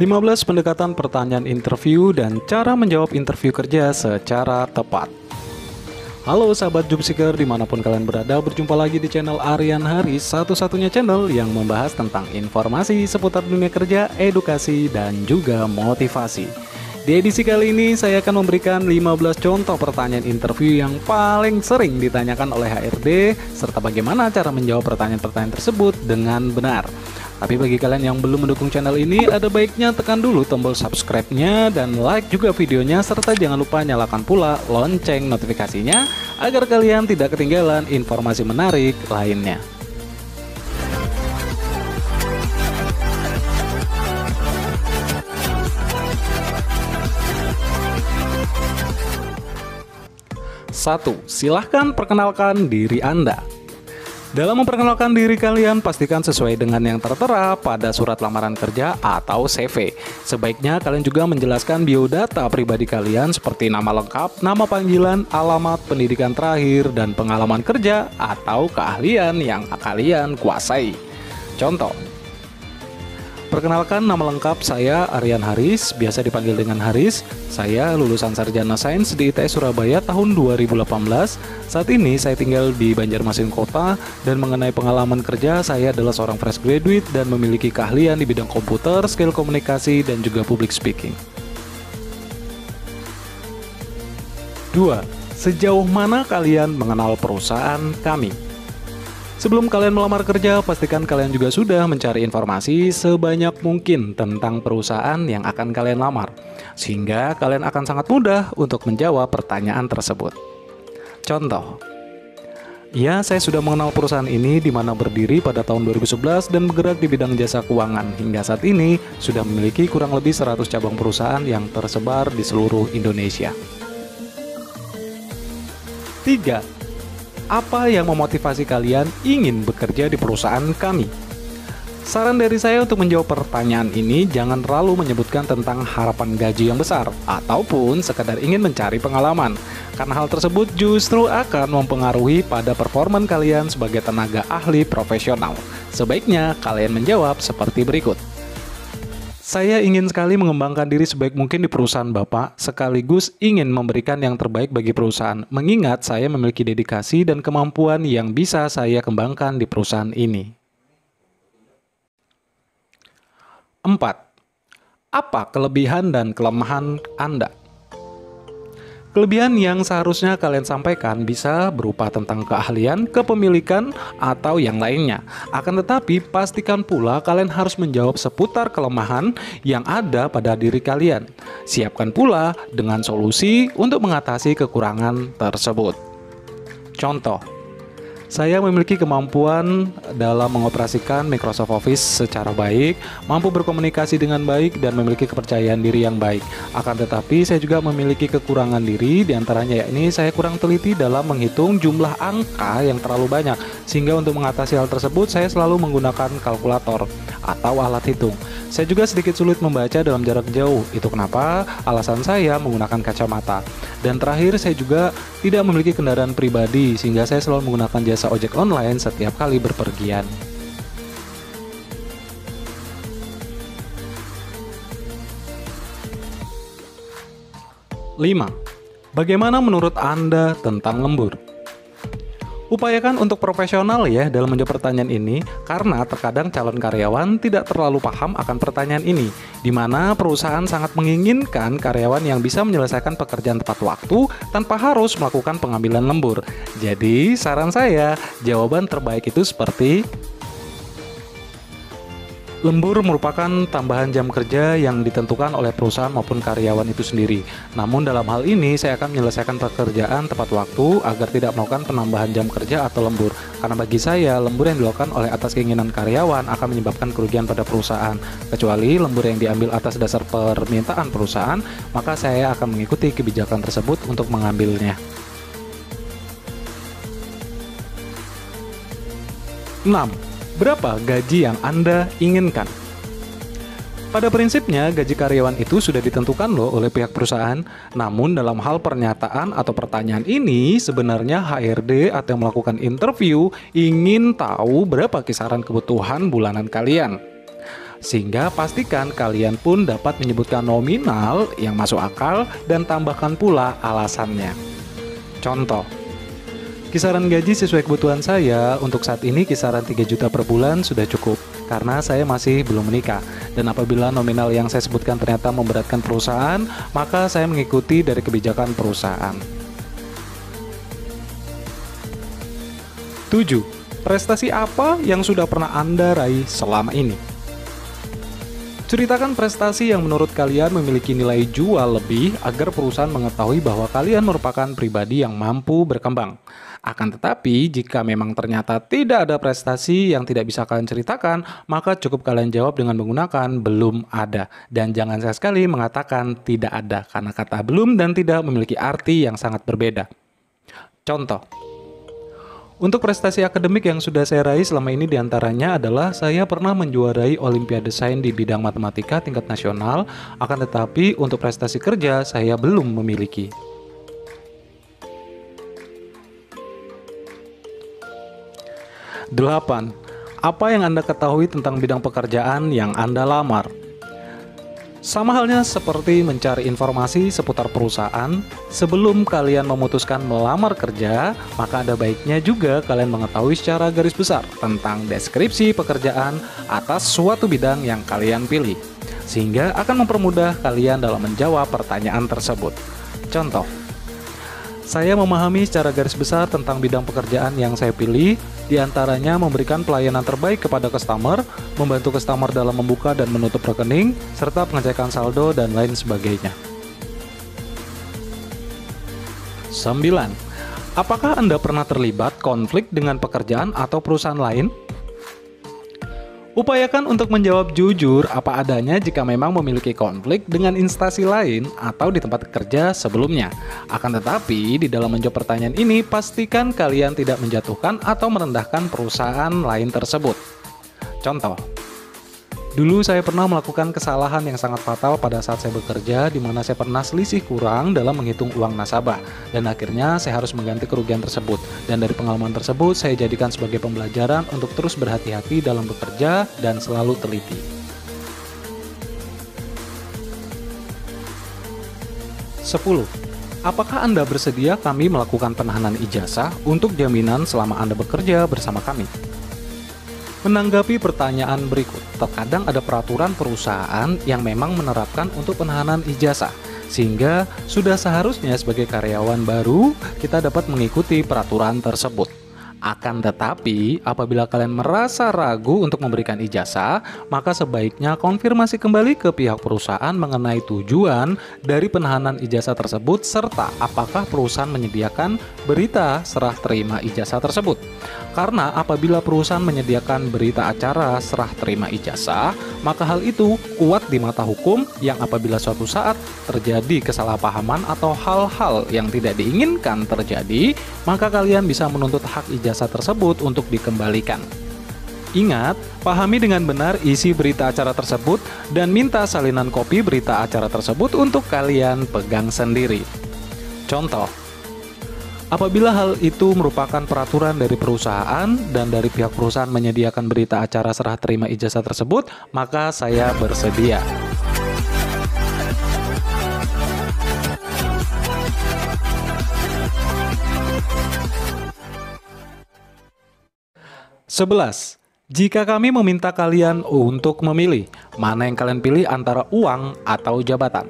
15 pendekatan pertanyaan interview dan cara menjawab interview kerja secara tepat. Halo sahabat Jobseeker dimanapun kalian berada, berjumpa lagi di channel Aryan Haris, satu-satunya channel yang membahas tentang informasi seputar dunia kerja, edukasi, dan juga motivasi. Di edisi kali ini saya akan memberikan 15 contoh pertanyaan interview yang paling sering ditanyakan oleh HRD, serta bagaimana cara menjawab pertanyaan-pertanyaan tersebut dengan benar. Tapi bagi kalian yang belum mendukung channel ini, ada baiknya tekan dulu tombol subscribe-nya dan like juga videonya, serta jangan lupa nyalakan pula lonceng notifikasinya agar kalian tidak ketinggalan informasi menarik lainnya. Satu, silahkan perkenalkan diri Anda. Dalam memperkenalkan diri kalian, pastikan sesuai dengan yang tertera pada surat lamaran kerja atau CV. Sebaiknya kalian juga menjelaskan biodata pribadi kalian seperti nama lengkap, nama panggilan, alamat, pendidikan terakhir, dan pengalaman kerja atau keahlian yang kalian kuasai. Contoh, perkenalkan, nama lengkap saya Aryan Haris, biasa dipanggil dengan Haris. Saya lulusan Sarjana Sains di ITS Surabaya tahun 2018. Saat ini saya tinggal di Banjarmasin Kota, dan mengenai pengalaman kerja, saya adalah seorang fresh graduate dan memiliki keahlian di bidang komputer, skill komunikasi, dan juga public speaking. 2. Sejauh mana kalian mengenal perusahaan kami? Sebelum kalian melamar kerja, pastikan kalian juga sudah mencari informasi sebanyak mungkin tentang perusahaan yang akan kalian lamar, sehingga kalian akan sangat mudah untuk menjawab pertanyaan tersebut. Contoh, ya, saya sudah mengenal perusahaan ini di mana berdiri pada tahun 2011 dan bergerak di bidang jasa keuangan. Hingga saat ini sudah memiliki kurang lebih 100 cabang perusahaan yang tersebar di seluruh Indonesia. 3. Apa yang memotivasi kalian ingin bekerja di perusahaan kami? Saran dari saya untuk menjawab pertanyaan ini, jangan terlalu menyebutkan tentang harapan gaji yang besar ataupun sekadar ingin mencari pengalaman, karena hal tersebut justru akan mempengaruhi pada performa kalian sebagai tenaga ahli profesional. Sebaiknya kalian menjawab seperti berikut. Saya ingin sekali mengembangkan diri sebaik mungkin di perusahaan Bapak, sekaligus ingin memberikan yang terbaik bagi perusahaan, mengingat saya memiliki dedikasi dan kemampuan yang bisa saya kembangkan di perusahaan ini. 4. Apa kelebihan dan kelemahan Anda? Kelebihan yang seharusnya kalian sampaikan bisa berupa tentang keahlian, kepemilikan, atau yang lainnya. Akan tetapi, pastikan pula kalian harus menjawab seputar kelemahan yang ada pada diri kalian. Siapkan pula dengan solusi untuk mengatasi kekurangan tersebut. Contoh, saya memiliki kemampuan dalam mengoperasikan Microsoft Office secara baik, mampu berkomunikasi dengan baik, dan memiliki kepercayaan diri yang baik. Akan tetapi, saya juga memiliki kekurangan diri, diantaranya yakni saya kurang teliti dalam menghitung jumlah angka yang terlalu banyak, sehingga untuk mengatasi hal tersebut, saya selalu menggunakan kalkulator atau alat hitung. Saya juga sedikit sulit membaca dalam jarak jauh, itu kenapa alasan saya menggunakan kacamata. Dan terakhir, saya juga tidak memiliki kendaraan pribadi, sehingga saya selalu menggunakan jasa ojek online setiap kali berpergian. 5. Bagaimana menurut Anda tentang lembur? Upayakan untuk profesional ya dalam menjawab pertanyaan ini, karena terkadang calon karyawan tidak terlalu paham akan pertanyaan ini, di mana perusahaan sangat menginginkan karyawan yang bisa menyelesaikan pekerjaan tepat waktu tanpa harus melakukan pengambilan lembur. Jadi, saran saya, jawaban terbaik itu seperti lembur merupakan tambahan jam kerja yang ditentukan oleh perusahaan maupun karyawan itu sendiri. Namun dalam hal ini saya akan menyelesaikan pekerjaan tepat waktu agar tidak melakukan penambahan jam kerja atau lembur. Karena bagi saya, lembur yang dilakukan oleh atas keinginan karyawan akan menyebabkan kerugian pada perusahaan. Kecuali lembur yang diambil atas dasar permintaan perusahaan, maka saya akan mengikuti kebijakan tersebut untuk mengambilnya. 6. Berapa gaji yang Anda inginkan? Pada prinsipnya, gaji karyawan itu sudah ditentukan loh oleh pihak perusahaan. Namun dalam hal pernyataan atau pertanyaan ini, sebenarnya HRD atau yang melakukan interview ingin tahu berapa kisaran kebutuhan bulanan kalian. Sehingga pastikan kalian pun dapat menyebutkan nominal yang masuk akal dan tambahkan pula alasannya. Contoh, kisaran gaji sesuai kebutuhan saya untuk saat ini kisaran 3 juta per bulan sudah cukup karena saya masih belum menikah. Dan apabila nominal yang saya sebutkan ternyata memberatkan perusahaan, maka saya mengikuti dari kebijakan perusahaan. 7. Prestasi apa yang sudah pernah Anda raih selama ini? Ceritakan prestasi yang menurut kalian memiliki nilai jual lebih agar perusahaan mengetahui bahwa kalian merupakan pribadi yang mampu berkembang. Akan tetapi, jika memang ternyata tidak ada prestasi yang tidak bisa kalian ceritakan, maka cukup kalian jawab dengan menggunakan belum ada. Dan jangan sekali-sekali mengatakan tidak ada, karena kata belum dan tidak memiliki arti yang sangat berbeda. Contoh, untuk prestasi akademik yang sudah saya raih selama ini diantaranya adalah saya pernah menjuarai Olimpiade Sains di bidang matematika tingkat nasional, akan tetapi untuk prestasi kerja saya belum memiliki. 8. Apa yang Anda ketahui tentang bidang pekerjaan yang Anda lamar? Sama halnya seperti mencari informasi seputar perusahaan, sebelum kalian memutuskan melamar kerja, maka ada baiknya juga kalian mengetahui secara garis besar tentang deskripsi pekerjaan atas suatu bidang yang kalian pilih, sehingga akan mempermudah kalian dalam menjawab pertanyaan tersebut. Contoh, saya memahami secara garis besar tentang bidang pekerjaan yang saya pilih, diantaranya memberikan pelayanan terbaik kepada customer, membantu customer dalam membuka dan menutup rekening, serta pengecekan saldo dan lain sebagainya. 9. Apakah Anda pernah terlibat konflik dengan pekerjaan atau perusahaan lain? Upayakan untuk menjawab jujur apa adanya jika memang memiliki konflik dengan instansi lain atau di tempat kerja sebelumnya. Akan tetapi, di dalam menjawab pertanyaan ini, pastikan kalian tidak menjatuhkan atau merendahkan perusahaan lain tersebut. Contoh, dulu saya pernah melakukan kesalahan yang sangat fatal pada saat saya bekerja, di mana saya pernah selisih kurang dalam menghitung uang nasabah, dan akhirnya saya harus mengganti kerugian tersebut. Dan dari pengalaman tersebut, saya jadikan sebagai pembelajaran untuk terus berhati-hati dalam bekerja dan selalu teliti. 10. Apakah Anda bersedia kami melakukan penahanan ijazah untuk jaminan selama Anda bekerja bersama kami? Menanggapi pertanyaan berikut, terkadang ada peraturan perusahaan yang memang menerapkan untuk penahanan ijazah, sehingga sudah seharusnya sebagai karyawan baru kita dapat mengikuti peraturan tersebut. Akan tetapi, apabila kalian merasa ragu untuk memberikan ijazah, maka sebaiknya konfirmasi kembali ke pihak perusahaan mengenai tujuan dari penahanan ijazah tersebut, serta apakah perusahaan menyediakan berita serah terima ijazah tersebut. Karena apabila perusahaan menyediakan berita acara serah terima ijazah, maka hal itu kuat di mata hukum yang apabila suatu saat terjadi kesalahpahaman atau hal-hal yang tidak diinginkan terjadi, maka kalian bisa menuntut hak ijazah tersebut untuk dikembalikan. Ingat, pahami dengan benar isi berita acara tersebut dan minta salinan kopi berita acara tersebut untuk kalian pegang sendiri. Contoh, apabila hal itu merupakan peraturan dari perusahaan dan dari pihak perusahaan menyediakan berita acara serah terima ijazah tersebut, maka saya bersedia. Sebelas. Jika kami meminta kalian untuk memilih, mana yang kalian pilih antara uang atau jabatan?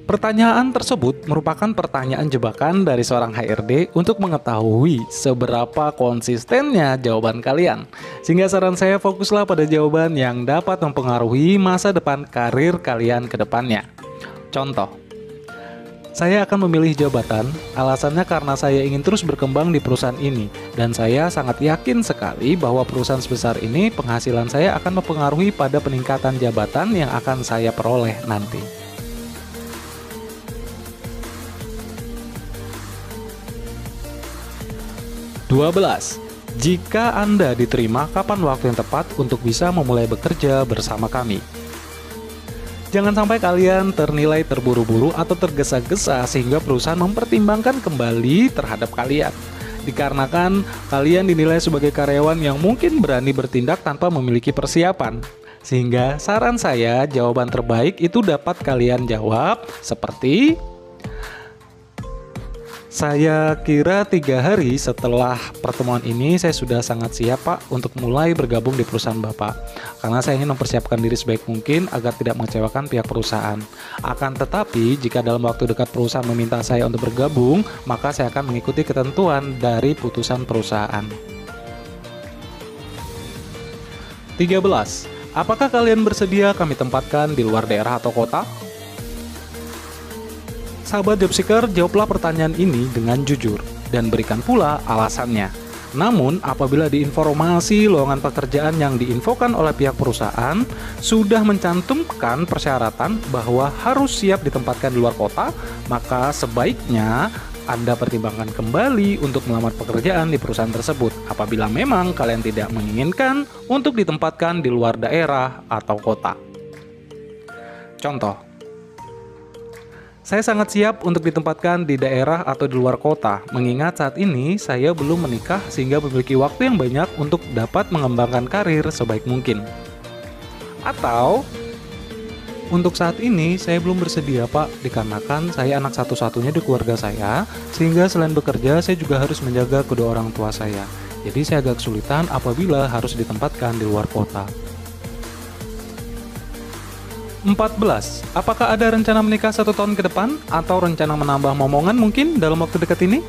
Pertanyaan tersebut merupakan pertanyaan jebakan dari seorang HRD untuk mengetahui seberapa konsistennya jawaban kalian. Sehingga saran saya, fokuslah pada jawaban yang dapat mempengaruhi masa depan karir kalian ke depannya. Contoh, saya akan memilih jabatan, alasannya karena saya ingin terus berkembang di perusahaan ini, dan saya sangat yakin sekali bahwa perusahaan sebesar ini penghasilan saya akan mempengaruhi pada peningkatan jabatan yang akan saya peroleh nanti. Dua belas. Jika Anda diterima, kapan waktu yang tepat untuk bisa memulai bekerja bersama kami? Jangan sampai kalian ternilai terburu-buru atau tergesa-gesa sehingga perusahaan mempertimbangkan kembali terhadap kalian. dikarenakan kalian dinilai sebagai karyawan yang mungkin berani bertindak tanpa memiliki persiapan. Sehingga saran saya, jawaban terbaik itu dapat kalian jawab seperti, saya kira 3 hari setelah pertemuan ini saya sudah sangat siap Pak untuk mulai bergabung di perusahaan Bapak. Karena saya ingin mempersiapkan diri sebaik mungkin agar tidak mengecewakan pihak perusahaan. Akan tetapi jika dalam waktu dekat perusahaan meminta saya untuk bergabung, maka saya akan mengikuti ketentuan dari putusan perusahaan. 13. Apakah kalian bersedia kami tempatkan di luar daerah atau kota? Sahabat job seeker, jawablah pertanyaan ini dengan jujur dan berikan pula alasannya. Namun, apabila di informasi lowongan pekerjaan yang diinfokan oleh pihak perusahaan sudah mencantumkan persyaratan bahwa harus siap ditempatkan di luar kota, maka sebaiknya Anda pertimbangkan kembali untuk melamar pekerjaan di perusahaan tersebut apabila memang kalian tidak menginginkan untuk ditempatkan di luar daerah atau kota. Contoh, saya sangat siap untuk ditempatkan di daerah atau di luar kota, mengingat saat ini saya belum menikah sehingga memiliki waktu yang banyak untuk dapat mengembangkan karir sebaik mungkin. Atau, untuk saat ini saya belum bersedia Pak, dikarenakan saya anak satu-satunya di keluarga saya, sehingga selain bekerja saya juga harus menjaga kedua orang tua saya. Jadi saya agak kesulitan apabila harus ditempatkan di luar kota. 14. Apakah ada rencana menikah 1 tahun ke depan atau rencana menambah momongan mungkin dalam waktu dekat ini?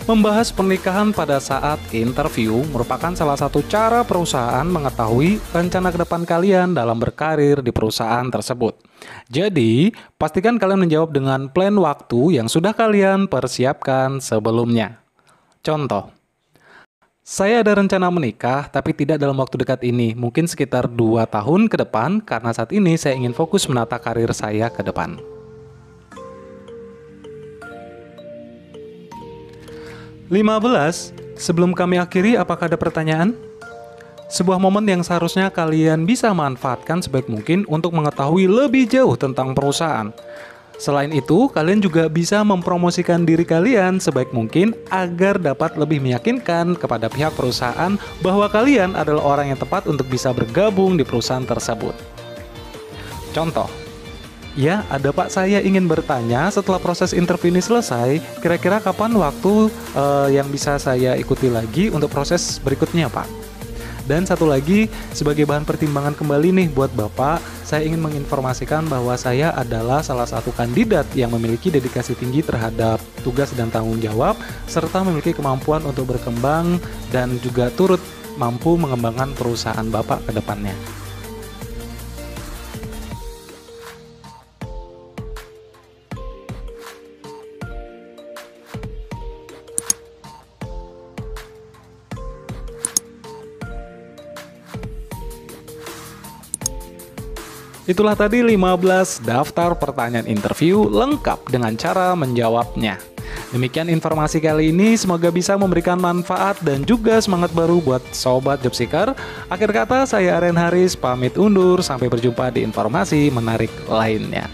Membahas pernikahan pada saat interview merupakan salah satu cara perusahaan mengetahui rencana ke depan kalian dalam berkarir di perusahaan tersebut. Jadi, pastikan kalian menjawab dengan plan waktu yang sudah kalian persiapkan sebelumnya. Contoh, saya ada rencana menikah, tapi tidak dalam waktu dekat ini, mungkin sekitar 2 tahun ke depan, karena saat ini saya ingin fokus menata karir saya ke depan. 15. Sebelum kami akhiri, apakah ada pertanyaan? Sebuah momen yang seharusnya kalian bisa manfaatkan sebaik mungkin untuk mengetahui lebih jauh tentang perusahaan. Selain itu, kalian juga bisa mempromosikan diri kalian sebaik mungkin agar dapat lebih meyakinkan kepada pihak perusahaan bahwa kalian adalah orang yang tepat untuk bisa bergabung di perusahaan tersebut. Contoh, ya ada Pak, saya ingin bertanya setelah proses interview ini selesai, kira-kira kapan waktu yang bisa saya ikuti lagi untuk proses berikutnya Pak? Dan satu lagi, sebagai bahan pertimbangan kembali nih buat Bapak, saya ingin menginformasikan bahwa saya adalah salah satu kandidat yang memiliki dedikasi tinggi terhadap tugas dan tanggung jawab, serta memiliki kemampuan untuk berkembang dan juga turut mampu mengembangkan perusahaan Bapak ke depannya. Itulah tadi 15 daftar pertanyaan interview lengkap dengan cara menjawabnya. Demikian informasi kali ini, semoga bisa memberikan manfaat dan juga semangat baru buat Sobat Job Seeker. Akhir kata, saya Aren Haris pamit undur, sampai berjumpa di informasi menarik lainnya.